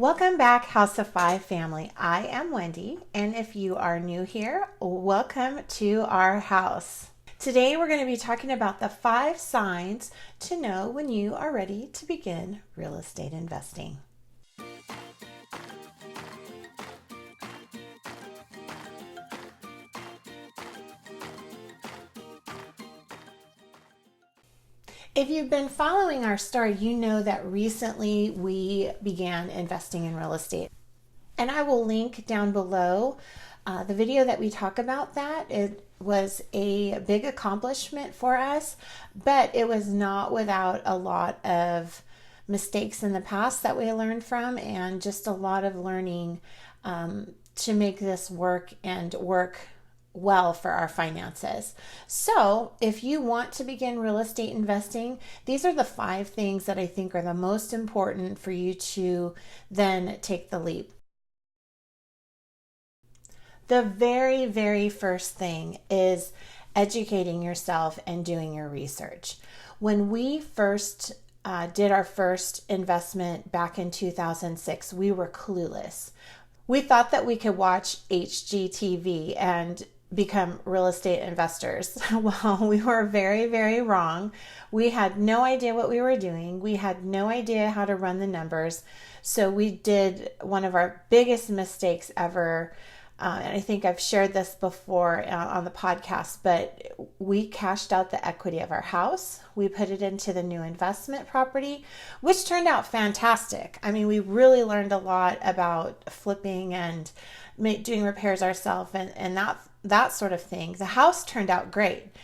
Welcome back, House of Five family. I am Wendy, and if you are new here, welcome to our house. Today we're going to be talking about the 5 signs to know when you are ready to begin real estate investing. If you've been following our story, you know that recently we began investing in real estate. And I will link down below the video that we talk about that. It was a big accomplishment for us, but it was not without a lot of mistakes in the past that we learned from, and just a lot of learning to make this work and work well for our finances. So if you want to begin real estate investing, these are the 5 things that I think are the most important for you to then take the leap. The very, very first thing is educating yourself and doing your research. When we first did our first investment back in 2006, we were clueless. We thought that we could watch HGTV and become real estate investors. Well, we were very, very wrong. We had no idea what we were doing. We had no idea how to run the numbers. So we did one of our biggest mistakes ever. And I think I've shared this before on the podcast, but we cashed out the equity of our house. We put it into the new investment property, which turned out fantastic. I mean, we really learned a lot about flipping and doing repairs ourselves and that sort of thing. The house turned out great.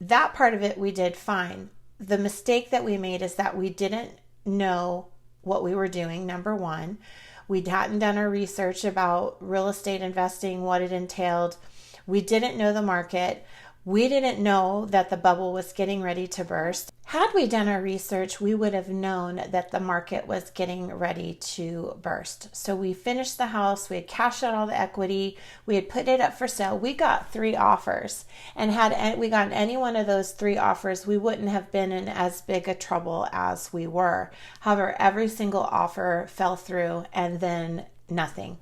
That part of it we did fine. The mistake that we made is that we didn't know what we were doing, number one. We hadn't done our research about real estate investing, what it entailed. We didn't know the market. We didn't know that the bubble was getting ready to burst. Had we done our research, we would have known that the market was getting ready to burst. So we finished the house. We had cashed out all the equity. We had put it up for sale. We got 3 offers. And had we gotten any one of those 3 offers, we wouldn't have been in as big a trouble as we were. However, every single offer fell through and then nothing.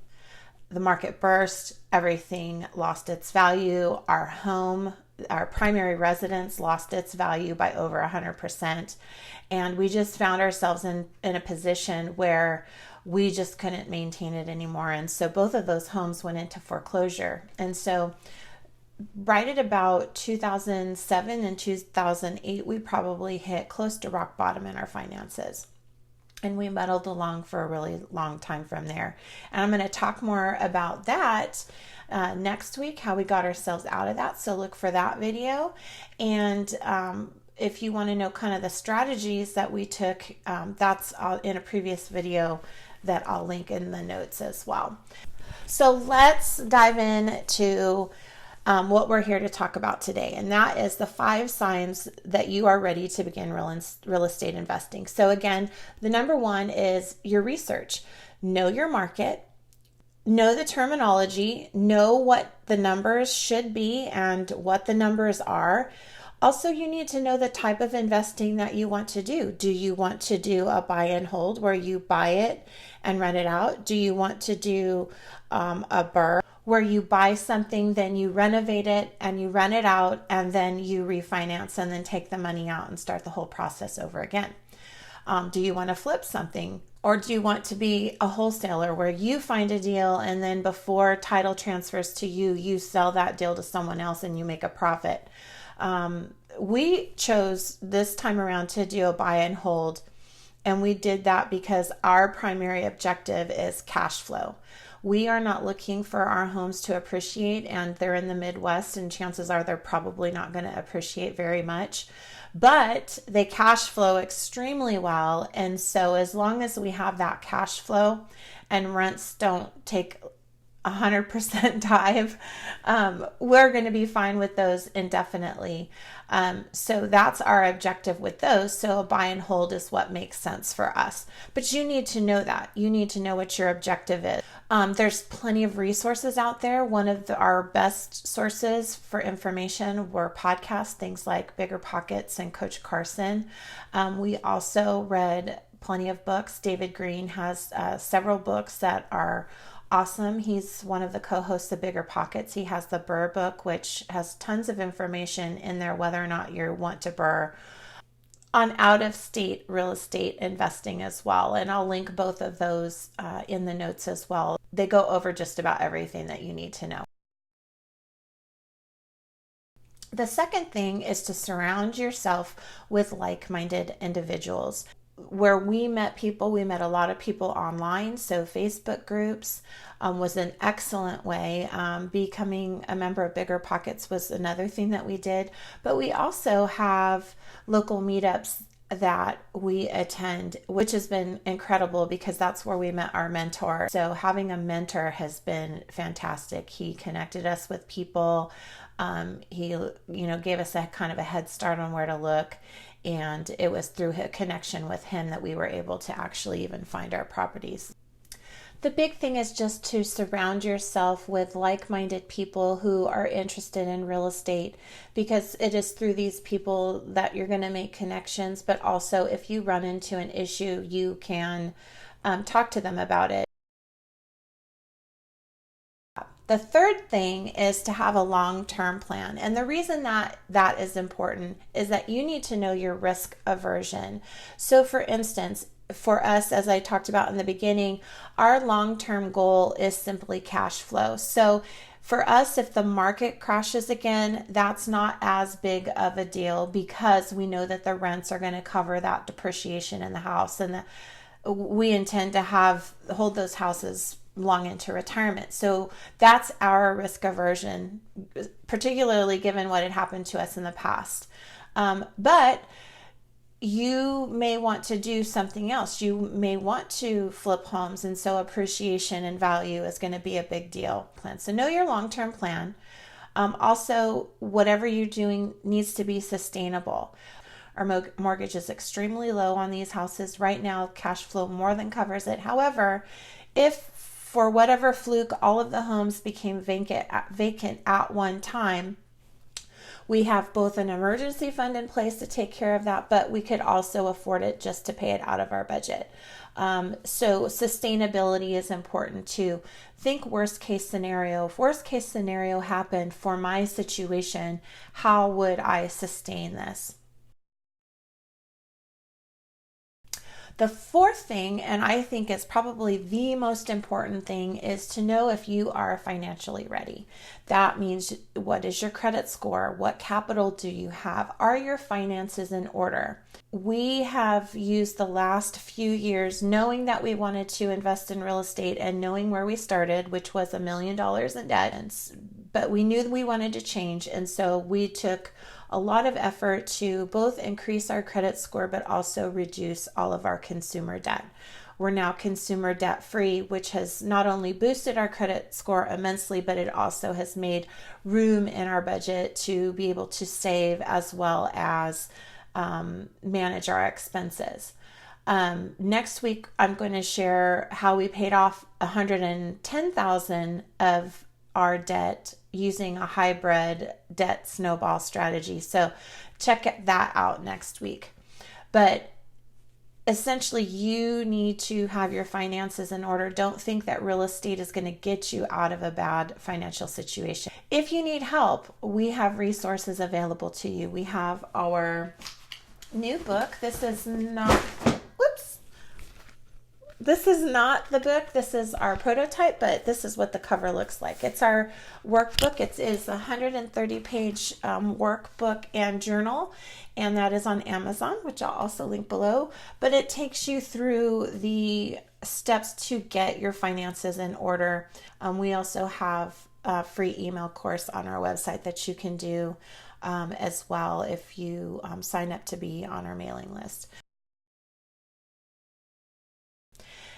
The market burst. Everything lost its value. Our home, our primary residence, lost its value by over 100%. And we just found ourselves in a position where we just couldn't maintain it anymore. And so both of those homes went into foreclosure. And so right at about 2007 and 2008, we probably hit close to rock bottom in our finances. And we muddled along for a really long time from there. And I'm going to talk more about that next week, how we got ourselves out of that. So look for that video. And if you want to know kind of the strategies that we took, that's in a previous video that I'll link in the notes as well. So let's dive into what we're here to talk about today, and that is the 5 signs that you are ready to begin real estate investing. So again, the number 1 is your research. Know your market, know the terminology, know what the numbers should be and what the numbers are. Also, you need to know the type of investing that you want to do. Do you want to do a buy and hold where you buy it and rent it out? Do you want to do a BRRRR where you buy something, then you renovate it and you rent it out, and then you refinance and then take the money out and start the whole process over again? Do you want to flip something? Or do you want to be a wholesaler where you find a deal and then before title transfers to you, you sell that deal to someone else and you make a profit? We chose this time around to do a buy and hold, and we did that because our primary objective is cash flow. We are not looking for our homes to appreciate, and they're in the Midwest, and chances are they're probably not going to appreciate very much, but they cash flow extremely well. And so as long as we have that cash flow and rents don't take 100% dive, we're going to be fine with those indefinitely. So that's our objective with those. So a buy and hold is what makes sense for us. But you need to know that. You need to know what your objective is. There's plenty of resources out there. One of our best sources for information were podcasts, things like Bigger Pockets and Coach Carson. We also read plenty of books. David Greene has several books that are awesome. He's one of the co-hosts of Bigger Pockets. He has the Burr book, which has tons of information in there, whether or not you want to burr on out-of-state real estate investing as well. And I'll link both of those in the notes as well. They go over just about everything that you need to know. The second thing is to surround yourself with like-minded individuals. Where we met people, we met a lot of people online. So Facebook groups was an excellent way. Becoming a member of Bigger Pockets was another thing that we did. But we also have local meetups that we attend, which has been incredible because that's where we met our mentor. So having a mentor has been fantastic. He connected us with people. He, gave us a kind of a head start on where to look. And it was through a connection with him that we were able to actually even find our properties. The big thing is just to surround yourself with like-minded people who are interested in real estate, because it is through these people that you're going to make connections, but also if you run into an issue, you can talk to them about it. The third thing is to have a long-term plan. And the reason that that is important is that you need to know your risk aversion. So for instance, for us, as I talked about in the beginning, our long-term goal is simply cash flow. So for us, if the market crashes again, that's not as big of a deal because we know that the rents are going to cover that depreciation in the house, and we intend to hold those houses long into retirement. So that's our risk aversion, particularly given what had happened to us in the past. But you may want to do something else. You may want to flip homes, and so appreciation and value is going to be a big deal. So know your long-term plan. Also, whatever you're doing needs to be sustainable. Our mortgage is extremely low on these houses. Right now, cash flow more than covers it. However, if for whatever fluke all of the homes became vacant at one time, we have both an emergency fund in place to take care of that, but we could also afford it just to pay it out of our budget. So sustainability is important too. Think worst case scenario. If worst case scenario happened for my situation, how would I sustain this? The fourth thing, and I think is probably the most important thing, is to know if you are financially ready. That means, what is your credit score? What capital do you have? Are your finances in order? We have used the last few years knowing that we wanted to invest in real estate and knowing where we started, which was $1 million in debt. But we knew that we wanted to change. And so we took a lot of effort to both increase our credit score, but also reduce all of our consumer debt. We're now consumer debt free, which has not only boosted our credit score immensely, but it also has made room in our budget to be able to save as well as manage our expenses. Next week, I'm going to share how we paid off $110,000 of our debt using a hybrid debt snowball strategy. So check that out next week. But essentially, you need to have your finances in order. Don't think that real estate is going to get you out of a bad financial situation. If you need help, we have resources available to you. We have our new book. This is not the book. This is our prototype, but this is what the cover looks like. It's our workbook. It is a 130-page workbook and journal, and that is on Amazon, which I'll also link below. But it takes you through the steps to get your finances in order. We also have a free email course on our website that you can do as well if you sign up to be on our mailing list.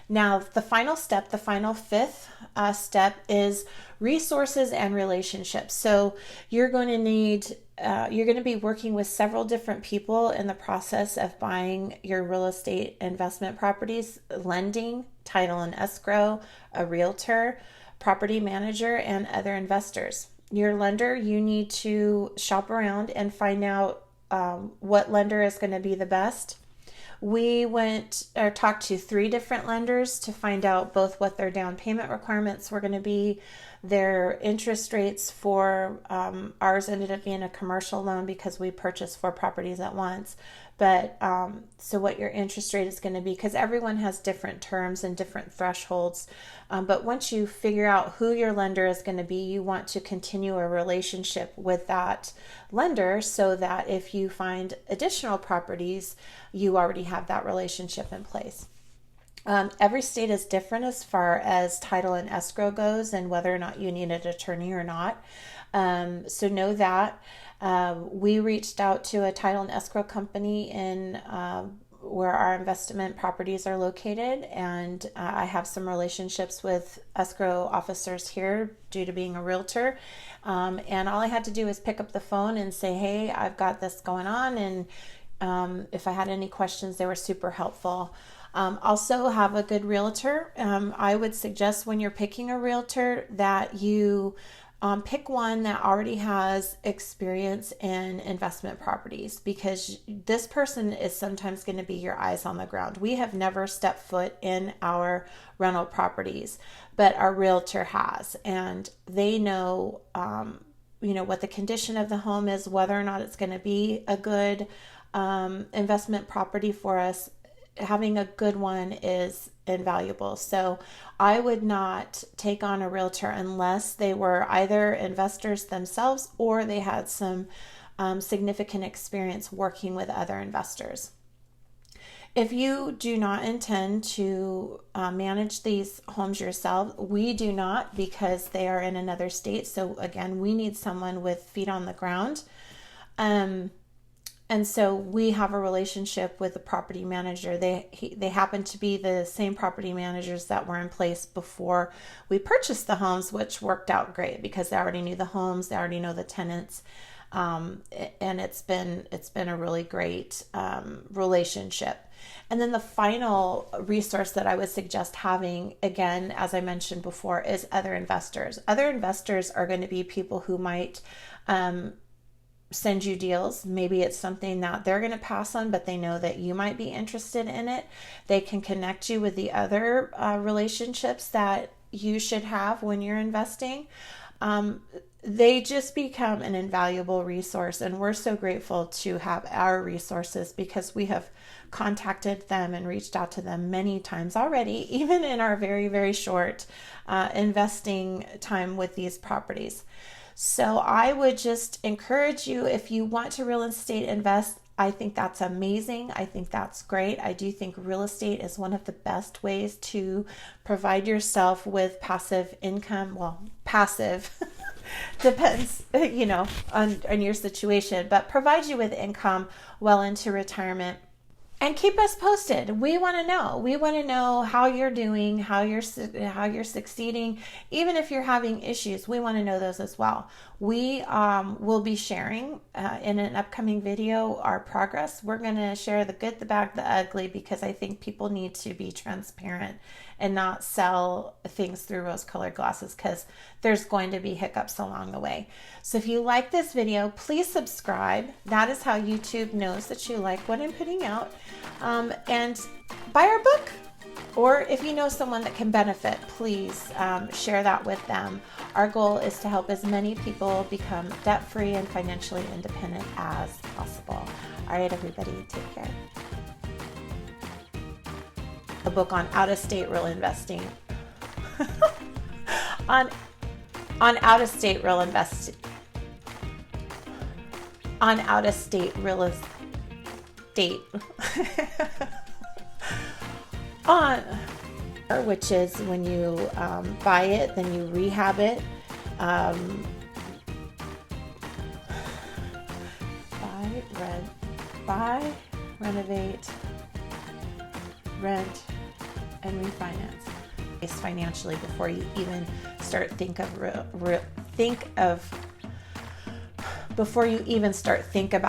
Now, the final step, the final fifth step is resources and relationships. So you're going to be working with several different people in the process of buying your real estate investment properties: lending, title and escrow, a realtor, property manager, and other investors. Your lender, you need to shop around and find out what lender is going to be the best. We went or talked to 3 different lenders to find out both what their down payment requirements were going to be, their interest rates for ours ended up being a commercial loan because we purchased 4 properties at once. But so what your interest rate is going to be, because everyone has different terms and different thresholds. But once you figure out who your lender is going to be, you want to continue a relationship with that lender so that if you find additional properties, you already have that relationship in place. Every state is different as far as title and escrow goes and whether or not you need an attorney or not. So know that. We reached out to a title and escrow company in where our investment properties are located, and I have some relationships with escrow officers here due to being a realtor. And all I had to do was pick up the phone and say, hey, I've got this going on, and if I had any questions, they were super helpful. Also have a good realtor. I would suggest when you're picking a realtor that you pick one that already has experience in investment properties, because this person is sometimes going to be your eyes on the ground. We have never stepped foot in our rental properties, but our realtor has, and they know, what the condition of the home is, whether or not it's going to be a good investment property for us. Having a good one is invaluable. So I would not take on a realtor unless they were either investors themselves or they had some significant experience working with other investors. If you do not intend to manage these homes yourself, we do not, because they are in another state. So again, we need someone with feet on the ground. And so we have a relationship with the property manager. They happen to be the same property managers that were in place before we purchased the homes, which worked out great because they already knew the homes, they already know the tenants, and it's been a really great relationship. And then the final resource that I would suggest having, again, as I mentioned before, is other investors. Other investors are going to be people who might send you deals. Maybe it's something that they're going to pass on, but they know that you might be interested in it. They can connect you with the other relationships that you should have when you're investing. They just become an invaluable resource, and we're so grateful to have our resources because we have contacted them and reached out to them many times already, even in our very, very short investing time with these properties. So I would just encourage you, if you want to real estate invest, I think that's amazing. I think that's great. I do think real estate is one of the best ways to provide yourself with passive income. Well, passive depends, on your situation, but provide you with income well into retirement. And keep us posted. We want to know. We want to know how you're doing, how you're succeeding. Even if you're having issues, we want to know those as well. We will be sharing in an upcoming video our progress. We're going to share the good, the bad, the ugly, because I think people need to be transparent and not sell things through rose-colored glasses, because there's going to be hiccups along the way. So if you like this video, please subscribe. That is how YouTube knows that you like what I'm putting out. And buy our book. Or if you know someone that can benefit, please share that with them. Our goal is to help as many people become debt-free and financially independent as possible. All right, everybody, take care. A book on out-of-state real investing. on out-of-state real investing. On out-of-state real estate. Which is when you buy it, then you rehab it. Buy, renovate, rent, and refinance. Financially before you even start think about before you even start thinking